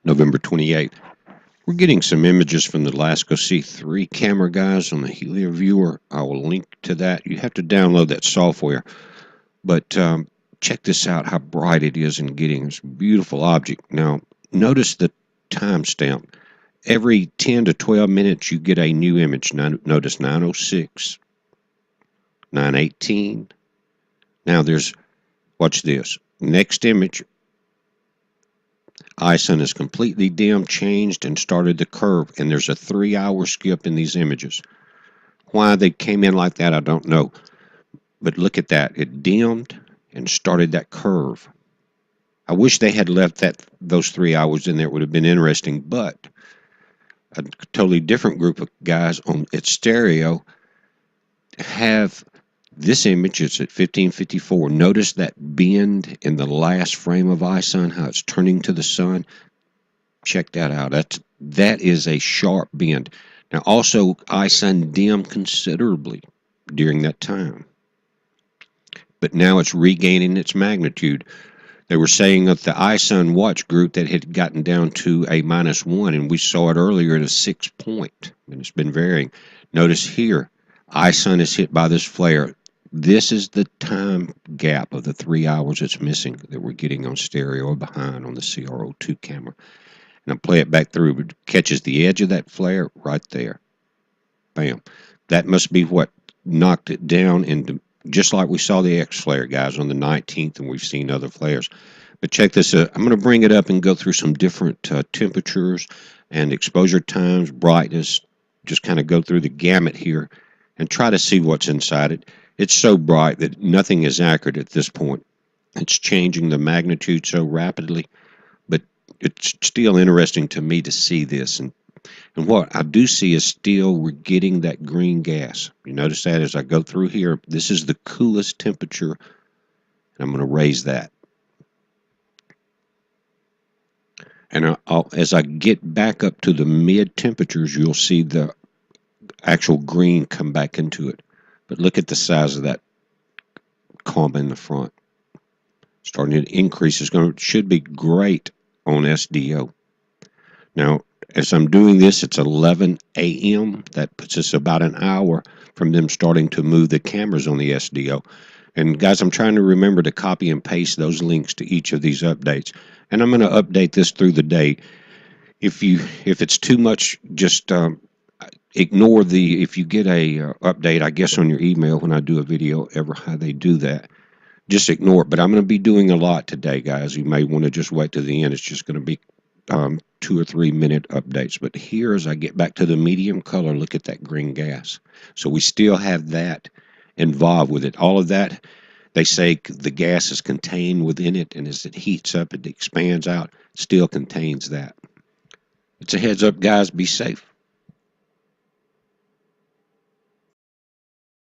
November 28th. We're getting some images from the LASCO C3 camera, guys, on the Helio viewer. I will link to that. You have to download that software. But check this out, how bright it is in getting this beautiful object. Now, notice the timestamp. Every 10 to 12 minutes, you get a new image. Notice 9:06, 9:18. Now watch this. Next image, ISON is completely dim, changed, and started the curve. And there's a 3-hour skip in these images. Why they came in like that, I don't know. But look at that. It dimmed and started that curve. I wish they had left those 3 hours in there. It would have been interesting. But a totally different group of guys on its stereo have this image. It's at 1554. Notice that bend in the last frame of ISON, how it's turning to the sun. Check that out. That is a sharp bend. Now also ISON dimmed considerably during that time, but now it's regaining its magnitude. They were saying that the ISON watch group that had gotten down to a -1, and we saw it earlier at a 6 point, and it's been varying. Notice here, ISON is hit by this flare. This is the time gap of the 3 hours it's missing that we're getting on stereo behind on the CR02 camera. And I'll play it back through, but catches the edge of that flare right there. Bam. That must be what knocked it down into, just like we saw the X flare, guys, on the 19th, and we've seen other flares. But check this out. I'm going to bring it up and go through some different temperatures and exposure times, brightness, just kind of go through the gamut here and try to see what's inside it. It's so bright that nothing is accurate at this point. It's changing the magnitude so rapidly, but it's still interesting to me to see this. And what I do see is still we're getting that green gas. You notice that as I go through here, this is the coolest temperature, and I'm going to raise that. And as I get back up to the mid temperatures, you'll see the actual green come back into it. But look at the size of that comb in the front. Starting to increase. Should be great on SDO. Now, as I'm doing this, it's 11 a.m. That puts us about an hour from them starting to move the cameras on the SDO. And guys, I'm trying to remember to copy and paste those links to each of these updates. And I'm going to update this through the day. If it's too much, just ignore if you get a update, I guess, on your email when I do a video, ever how they do that. Just ignore it. But I'm going to be doing a lot today, guys. You may want to just wait to the end. It's just going to be 2 or 3 minute updates. But here, as I get back to the medium color, look at that green gas. So we still have that involved with it. All of that, they say the gas is contained within it, and as it heats up, it expands out, still contains that. It's a heads up, guys. Be safe.